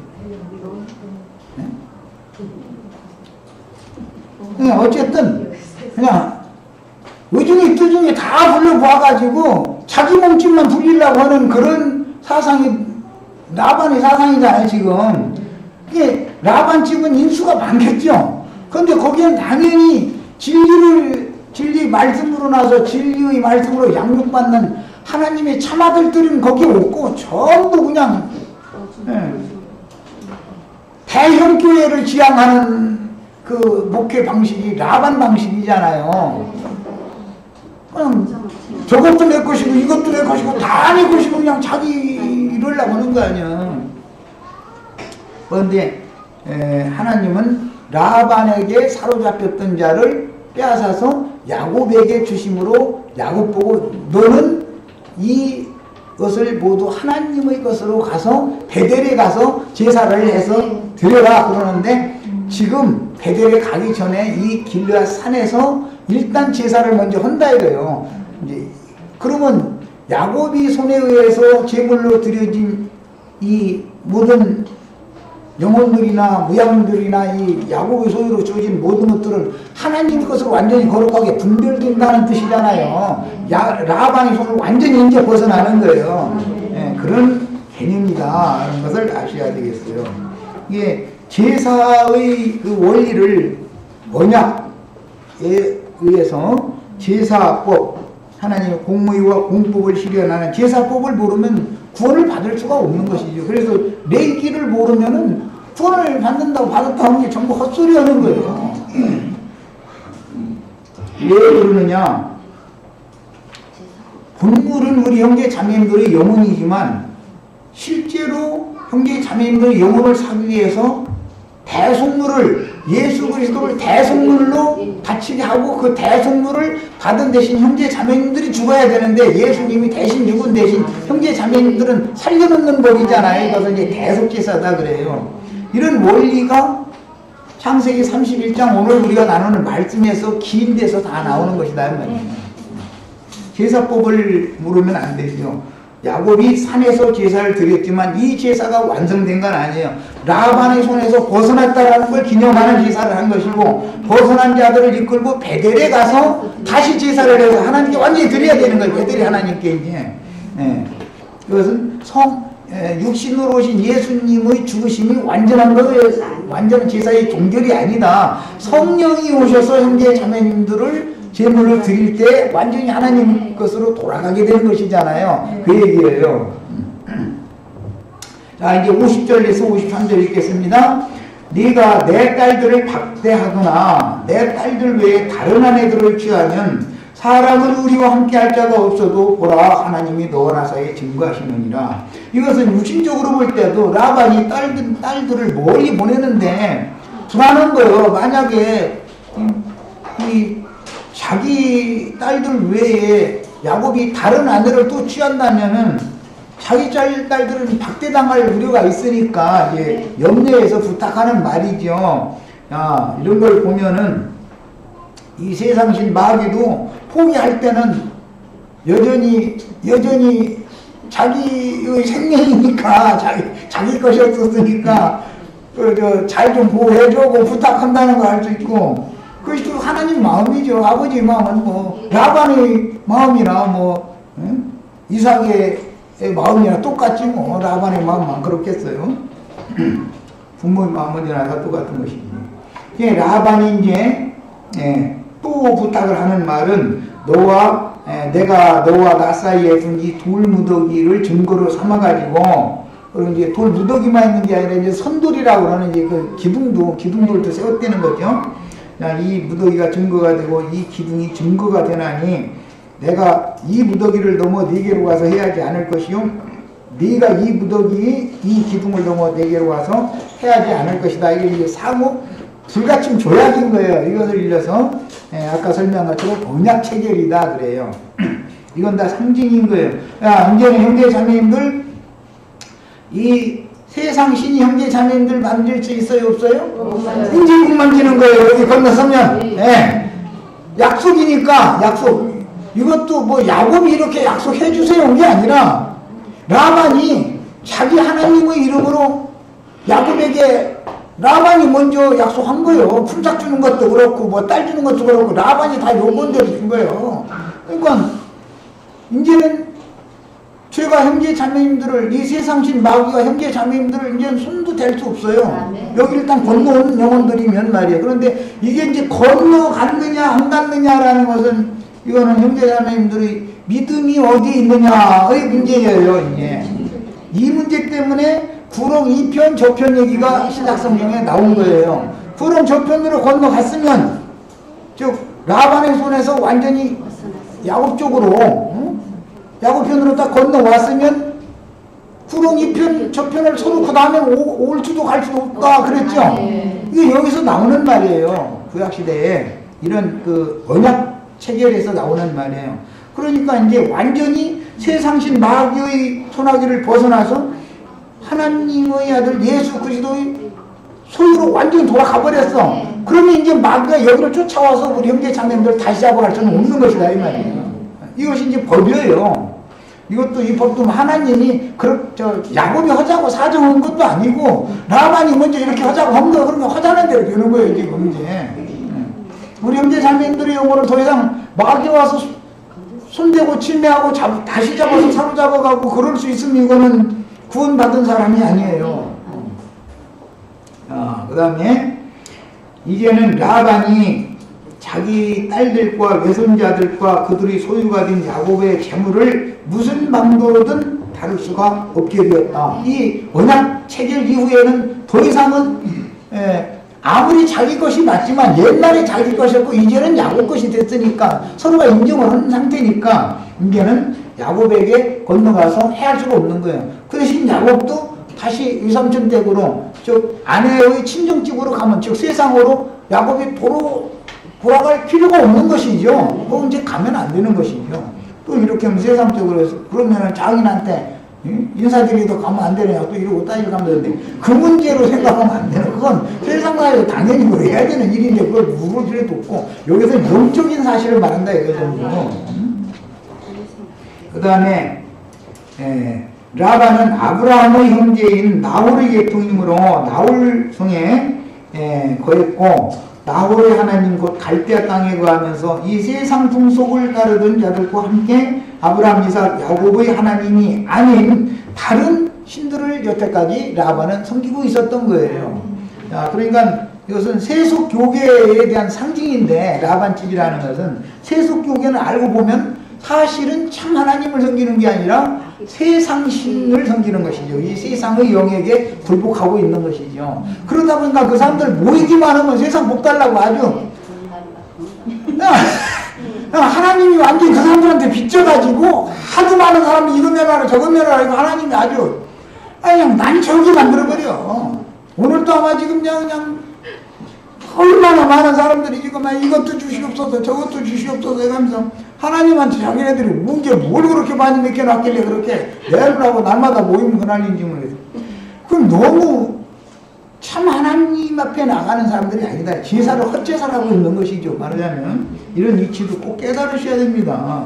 그냥 어쨌든 그냥 의중이 뜨중이 다 불러보아가지고 자기 몸집만 불리려고 하는 그런 사상이 라반의 사상이잖아요 지금. 이게 라반 집은 인수가 많겠죠. 그런데 거기엔 당연히 진리 말씀으로 나서 진리의 말씀으로 양육받는 하나님의 참아들들은 거기 없고 전부 그냥 대형 교회를 지향하는 그 목회 방식이 라반 방식이잖아요. 그냥 저것도 내 것이고 이것도 내 것이고 다 내 것이고 그냥 자기 이러려고 하는 거 아니야. 그런데 하나님은 라반에게 사로잡혔던 자를 빼앗아서 야곱에게 주심으로 야곱 보고 너는 이것을 모두 하나님의 것으로 가서 베델에 가서 제사를 해서 드려라 그러는데 지금 베델에 가기 전에 이 길르앗 산에서 일단 제사를 먼저 한다 이거예요. 이제 그러면 야곱이 손에 의해서 제물로 드려진 이 모든 영혼들이나 무양들이나 이 야곱의 소유로 주어진 모든 것들을 하나님 것으로 완전히 거룩하게 분별된다는 뜻이잖아요. 라반의 손을 완전히 이제 벗어나는 거예요. 그런 개념이다 하는 것을 아셔야 되겠어요. 이게 제사의 그 원리를 언약에 의해서 제사법, 하나님의 공의와 공법을 실현하는 제사법을 모르면 구원을 받을 수가 없는 것이죠. 그래서 레위기를 모르면은 구원을 받는다고 받았다 하는 게 전부 헛소리 하는 거예요. 왜 그러느냐? 본물은 우리 형제 자매님들의 영혼이지만 실제로 형제 자매님들의 영혼을 사기 위해서 대속물을 예수 그리스도를 대속물로 바치게 하고 그 대속물을 받은 대신 형제 자매님들이 죽어야 되는데 예수님이 대신 죽은 대신 형제 자매님들은 살려놓는 법이잖아요. 이것은 이제 대속제사다 그래요. 이런 원리가 창세기 31장 오늘 우리가 나누는 말씀에서 긴 데서 다 나오는 것이다. 제사법을 모르면 안 되죠. 야곱이 산에서 제사를 드렸지만 이 제사가 완성된 건 아니에요. 라반의 손에서 벗어났다라는 걸 기념하는 제사를 한 것이고, 벗어난 자들을 이끌고 베델에 가서 다시 제사를 해서 하나님께 완전히 드려야 되는 거예요. 베델이 하나님께 이제. 그것은 육신으로 오신 예수님의 죽으심이 완전한 거예요. 완전한 제사의 종결이 아니다. 성령이 오셔서 형제 자매님들을 제물을 드릴 때 완전히 하나님 것으로 돌아가게 되는 것이잖아요. 그 얘기예요. 자, 이제 50절에서 53절 읽겠습니다. 네가 내 딸들을 박대하거나 내 딸들 외에 다른 아내들을 취하면 사람은 우리와 함께 할 자가 없어도 보라 하나님이 너와 나 사이에 증거하시느니라. 이것은 육신적으로 볼 때도 라반이 딸들을 멀리 보내는데 불안한 거예요. 만약에 자기 딸들 외에 야곱이 다른 아내를 또 취한다면은 자기 딸들은 박대당할 우려가 있으니까 이제 염려해서 부탁하는 말이죠. 야, 이런 걸 보면은 이 세상신 마귀도 포기할 때는 여전히 자기의 생명이니까 자기 것이 없었으니까 잘 좀 보호해주고 부탁한다는 거 알 수 있고, 그것이 또 하나님 마음이죠. 아버지 마음은 뭐 라반의 마음이나 이삭의 마음이나 똑같지 뭐. 라반의 마음만 그렇겠어요. 부모의 마음은 다 똑같은 것이지. 라반이 이제 또 부탁을 하는 말은 내가 너와 나 사이에 둔 이 돌무더기를 증거로 삼아가지고, 그리고 이제 돌무더기만 있는 게 아니라 이제 선돌이라고 하는 이제 그 기둥돌도 세웠다는 거죠. 자, 이 무더기가 증거가 되고 이 기둥이 증거가 되나니 내가 이 무더기를 넘어 네게로 가서 해야 하지 않을 것이요, 네가 이 기둥을 넘어 네게로 가서 해야 하지 않을 것이다. 이게 이제 상호 불가침 조약인 거예요. 이것을 일러서 아까 설명한 것처럼 언약 체결이다 그래요. 이건 다 상징인 거예요. 이제는 형제 자매님들, 이 세상 신이 형제 자매님들 만질 수 있어요, 없어요? 이제 못 만지는 거예요. 여기 건너서면. 약속이니까 약속. 이것도 뭐 야곱이 이렇게 약속해 주세요 온 게 아니라 라반이 자기 하나님의 이름으로 야곱에게 라반이 먼저 약속한 거예요. 품삯 주는 것도 그렇고 뭐 딸 주는 것도 그렇고 라반이 다 요건대로 준 거예요. 그러니까 이제는 제가 형제 자매님들을, 이 세상신 마귀가 형제 자매님들을 이제 손도 댈 수 없어요. 여기 일단 건너오는 영혼들이면 말이에요. 그런데 이게 이제 건너갔느냐 안 갔느냐라는 것은 이거는 형제 자매님들의 믿음이 어디에 있느냐의 문제예요. 이제 이 문제 때문에 구렁 2편 저편 얘기가 신약성경에 나온 거예요. 구렁 저편으로 건너갔으면 즉 라반의 손에서 완전히 야곱 쪽으로 야곱 편으로 딱 건너왔으면 구렁 2편 저편을 서로 그 다음에 올 수도 갈 수도 없다 그랬죠. 이게 여기서 나오는 말이에요. 구약시대에 이런 그 언약 체결에서 나오는 말이에요. 그러니까 이제 완전히 세상신 마귀의 소나기를 벗어나서 하나님의 아들 예수 그리스도의 소유로 완전히 돌아가 버렸어. 그러면 이제 마귀가 여기를 쫓아와서 우리 형제 자매님들 다시 잡아갈 수는 없는 것이다 이 말이에요. 이것이 이제 법이에요. 이것도 이 법도 하나님이 야곱이 하자고 사정한 것도 아니고 라반이 먼저 이렇게 하자고 한 거, 그러면 하자는 대로 되는 거예요 지금 이제. 우리 형제 자매님들의 영혼을 더 이상 마귀 와서 손대고 침매하고 다시 잡아서 사로잡아가고 그럴 수 있으면 이거는 구원받은 사람이 아니에요. 그 다음에 이제는 라반이 자기 딸들과 외손자들과 그들이 소유가 된 야곱의 재물을 무슨 방도로든 다룰 수가 없게 되었다. 이 언약 체결 이후에는 더 이상은 아무리 자기 것이 맞지만 옛날에 자기 것이었고 이제는 야곱 것이 됐으니까 서로가 인정을 하는 상태니까 이제는 야곱에게 건너가서 해할 수가 없는 거예요. 그 대신 야곱도 다시 유삼촌 댁으로 즉 아내의 친정집으로 가면 즉 세상으로 야곱이 돌아갈 필요가 없는 것이죠. 그건 이제 가면 안 되는 것이죠. 또 이렇게 하면 세상 쪽으로 해서 그러면은 자기한테 인사드리도 가면 안 되냐 또 이러고 따지고 가면 되는데 그 문제로 생각하면 안 되는 그건 세상과에서 당연히 뭐 해야 되는 일인데 그걸 물을 필요도 없고 여기서는 영적인 사실을 말한다 이거죠. 그 다음에 라반은 아브라함의 형제인 나홀의 계통이므로 나홀성에 거했고 나홀의 하나님 곧 갈대아 땅에 거하면서 이 세상 풍속을 따르던 자들과 함께 아브라함, 이삭, 야곱의 하나님이 아닌 다른 신들을 여태까지 라반은 섬기고 있었던 거예요. 자, 그러니까 이것은 세속교계에 대한 상징인데, 라반집이라는 것은 세속교계는 알고 보면 사실은 참 하나님을 섬기는 게 아니라 세상신을 섬기는 것이죠. 이 세상의 영역에 굴복하고 있는 것이죠. 그러다 보니까 그 사람들 모이기만 하면 세상 복 달라고 아주 하나님이 완전히 그 사람들한테 빚져가지고 하도 많은 사람이 이거 내놔라 저거 내놔라 이거 하나님이 아주 그냥 난처하게 만들어버려. 오늘도 아마 지금 그냥 얼마나 많은 사람들이 지금 이것도 주시옵소서 저것도 주시옵소서 이러면서 하나님한테 자기네들이 문제 뭘 그렇게 많이 맡겨놨길래 그렇게 내라고 날마다 모이면 그날인지 모르겠어. 그럼 너무 참 하나님 앞에 나가는 사람들이 아니다. 제사를 헛제사를 하고 있는 것이죠. 말하자면 이런 위치도 꼭 깨달으셔야 됩니다.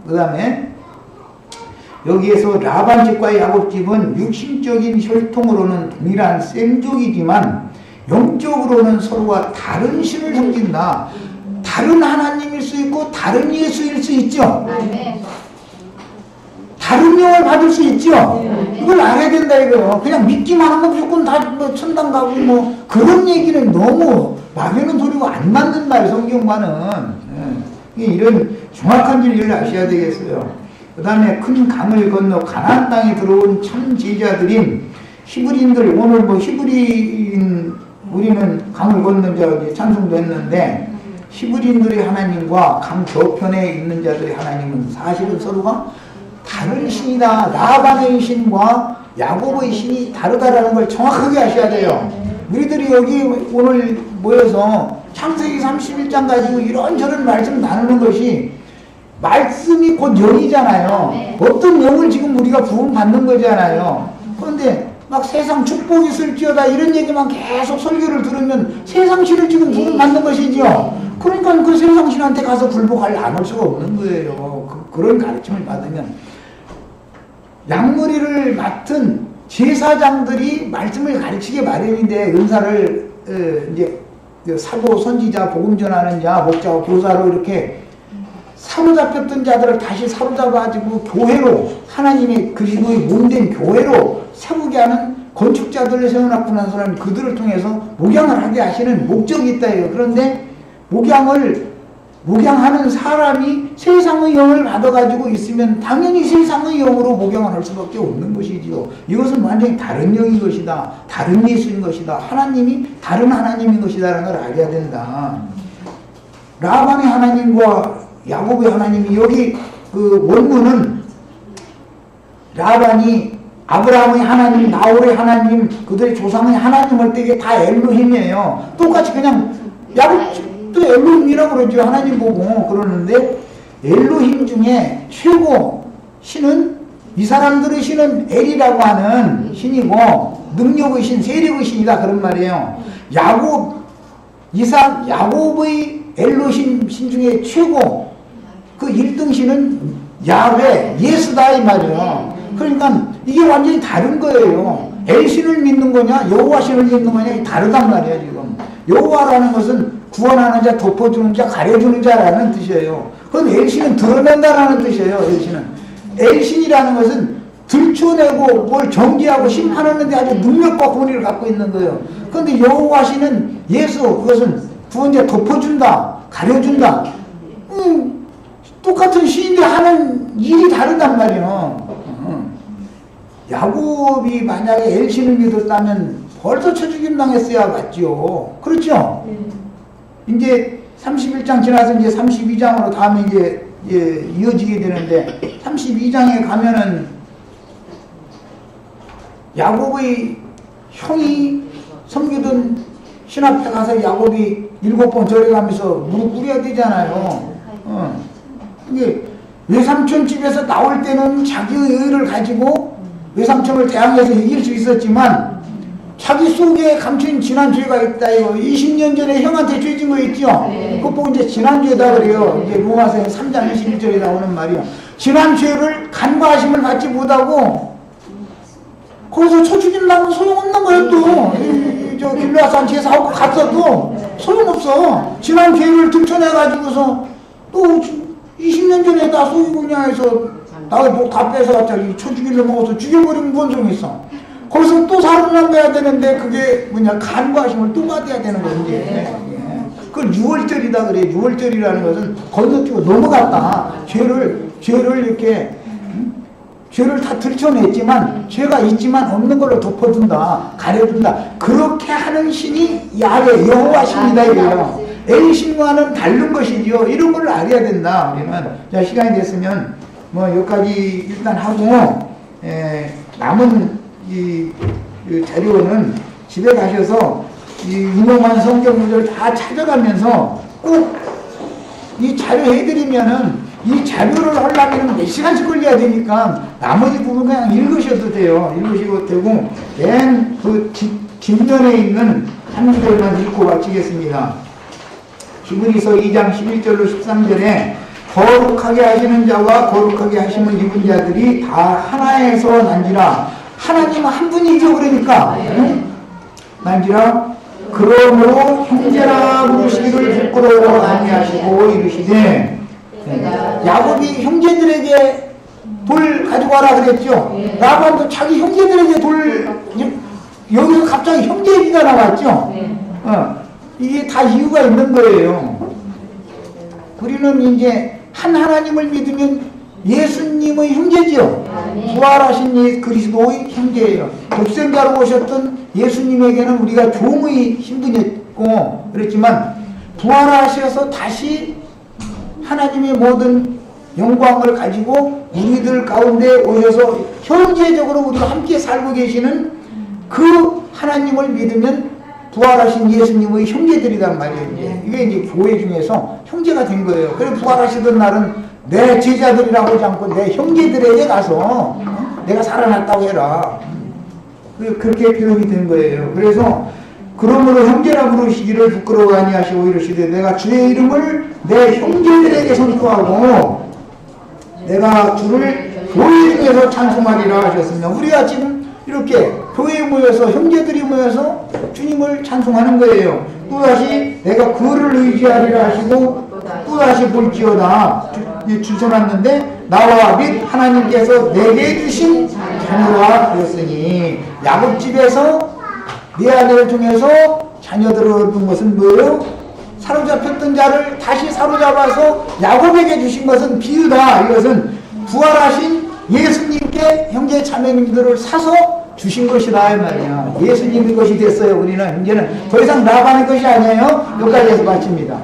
그 다음에 여기에서 라반집과 야곱집은 육신적인 혈통으로는 동일한 셈족이지만 영적으로는 서로가 다른 신을 섬긴다. 다른 하나님일 수 있고 다른 예수일 수 있죠. 다른 영을 받을 수 있죠. 이걸 알아야 된다 이거. 그냥 믿기만 하면 무조건 다 뭐 천당 가고 뭐 그런 얘기는 너무 막연한 소리고 안 맞는 말 성경과는. 이런 정확한 진리를 아셔야 되겠어요. 그 다음에 큰 강을 건너 가나안 땅에 들어온 참 제자들인 히브리인들, 오늘 뭐 히브리인 우리는 강을 건넌 자 찬송도 했는데 히브리인들의 하나님과 강 저편에 있는 자들의 하나님은 사실은 서로가 다른 신이다. 라반의 신과 야곱의 신이 다르다라는 걸 정확하게 아셔야 돼요. 우리들이 여기 오늘 모여서 창세기 31장 가지고 이런저런 말씀 나누는 것이 말씀이 곧 영이잖아요. 어떤 영을 지금 우리가 부음받는 거잖아요. 그런데 막 세상 축복이 있을지어다 이런 얘기만 계속 설교를 들으면 세상신을 지금 부음받는 것이죠. 그러니까 그 세상신한테 가서 굴복할 안 할 수가 없는 거예요. 그런 가르침을 받으면 양머리를 맡은 제사장들이 말씀을 가르치게 마련인데 은사를 이제 사도, 선지자, 복음 전하는 자, 목자와 교사로 이렇게 사로잡혔던 자들을 다시 사로잡아가지고 교회로 하나님의 그리스도의 몸된 교회로 세우게 하는 건축자들을 세워놨고 난 사람이 그들을 통해서 목양을 하게 하시는 목적이 있다 이거. 그런데 목양하는 사람이 세상의 영을 받아가지고 있으면 당연히 세상의 영으로 목양을 할 수밖에 없는 것이지요. 이것은 완전히 다른 영인 것이다. 다른 예수인 것이다. 하나님이 다른 하나님인 것이다라는 걸 알아야 된다. 라반의 하나님과 야곱의 하나님이 여기 그 원문은 라반이 아브라함의 하나님, 나홀의 하나님, 그들의 조상의 하나님을 때게 다 엘로힘이에요. 똑같이 그냥 야곱도 엘로힘이라고 그러죠. 하나님 보고 그러는데 엘로힘 중에 최고 신은 이 사람들의 신은 엘이라고 하는 신이고 능력의 신, 세력의 신이다 그런 말이에요. 야곱의 엘로힘 신 중에 최고 그 1등 신은 야훼, 예수다 이 말이에요. 그러니까 이게 완전히 다른 거예요. 엘신을 믿는 거냐 여호와 신을 믿는 거냐 다르단 말이에요. 지금 여호와라는 것은 구원하는 자, 덮어주는 자, 가려주는 자라는 뜻이에요. 그럼 엘신은 드러낸다라는 뜻이에요. 엘신이라는 것은 들춰내고 뭘 정죄하고 심판하는 데 아주 능력과 권위를 갖고 있는 거예요. 그런데 여호와 신은 예수, 그것은 구원자 덮어준다, 가려준다. 똑같은 신인데 하는 일이 다르단 말이에요. 야곱이 만약에 엘신을 믿었다면 벌써 쳐죽임 당했어야 맞죠. 그렇죠? 이제 31장 지나서 이제 32장으로 다음에 이제 이어지게 되는데 32장에 가면은 야곱의 형이 섬기던 신 앞에 가서 야곱이 7번 절에 가면서 무릎 꿇어야 되잖아요. 이게 외삼촌 집에서 나올 때는 자기의 의를 가지고 외삼촌을 대항해서 이길 수 있었지만 자기 속에 감춘 지난 죄가 있다 이거 20년 전에 형한테 죄진 거 있죠? 그거 보고 이제 지난 죄다 그래요. 이제 로마서 3장 21절에 나오는 말이야. 지난 죄를 간과하심을 받지 못하고 거기서 쳐 죽이려면 소용없는 거예요. 또 저 길라산 제사하고 갔어도 소용없어. 지난 죄를 들춰내가지고서 또 20년 전에 나 소유분야에서 나의 목 다 뺏어갔자니 쳐 죽이려면 먹어서 죽여버리면 뭔 소용이 있어. 거기서 또 살아남아야 되는데 그게 뭐냐, 간과하심을 또 받아야 되는 거지. 그걸 6월절이다 그래. 6월절이라는 것은 건너뛰고 넘어갔다. 죄를 이렇게 죄를 다 들춰냈지만 죄가 있지만 없는 걸로 덮어둔다, 가려둔다. 그렇게 하는 신이 야훼 여호와 신이다 이래요. 엘 신과는 다른 것이지요. 이런 걸 알아야 된다. 우리는 자, 시간이 됐으면 뭐 여기까지 일단 하고 남은 이 자료는 집에 가셔서 이 유명한 성경 구절 다 찾아가면서 꼭 이 자료 해드리면은 이 자료를 하려면 몇 시간씩 걸려야 되니까 나머지 부분 그냥 읽으셔도 돼요. 읽으셔도 되고 맨 그 뒷면에 있는 한 구절만 읽고 마치겠습니다. 히브리서 2장 11절로 13절에 거룩하게 하시는 자와 거룩하게 하심을 입은 자들이 다 하나에서 난지라. 하나님은 한 분이죠. 그러니까 난지라. 그러므로 형제라 부르시기를 부끄러워 아니하시고 이르시되, 야곱이 형제들에게 돌 가지고 와라 그랬죠. 라반도 자기 형제들에게 돌, 여기서 갑자기 형제 얘기가 나왔죠. 이게 다 이유가 있는 거예요. 우리는 이제 한 하나님을 믿으면 예수님의 형제지요. 부활하신 그리스도의 형제예요. 독생자로 오셨던 예수님에게는 우리가 종의 신분이었고 그랬지만 부활하셔서 다시 하나님의 모든 영광을 가지고 우리들 가운데 오셔서 현재적으로 우리가 함께 살고 계시는 그 하나님을 믿으면 부활하신 예수님의 형제들이란 말이에요. 이게 이제 교회 중에서 형제가 된 거예요. 그래서 부활하시던 날은 내 제자들이라고 하지 않고 내 형제들에게 가서 내가 살아났다고 해라. 그렇게 표현이 된 거예요. 그래서 그러므로 형제라 부르시기를 부끄러워 아니하시고 이르시되 내가 주의 이름을 내 형제들에게 선포하고 내가 주를 교회 중에서 찬송하리라 하셨으며, 우리가 지금 이렇게 교회에 모여서 형제들이 모여서 주님을 찬송하는 거예요. 또다시 내가 그를 의지하리라 하시고 또다시 볼지어다 주셔놨는데 나와 및 하나님께서 내게 주신 자녀라 하였으니, 야곱집에서 네 아들 중에서 자녀들을 얻은 것은 뭐예요? 사로잡혔던 자를 다시 사로잡아서 야곱에게 주신 것은 비유다. 이것은 부활하신 예수님께 형제 자매님들을 사서 주신 것이다 이 말이야. 예수님의 것이 됐어요. 우리는 이제는 더 이상 라반의 것이 아니에요. 여기까지 해서 마칩니다.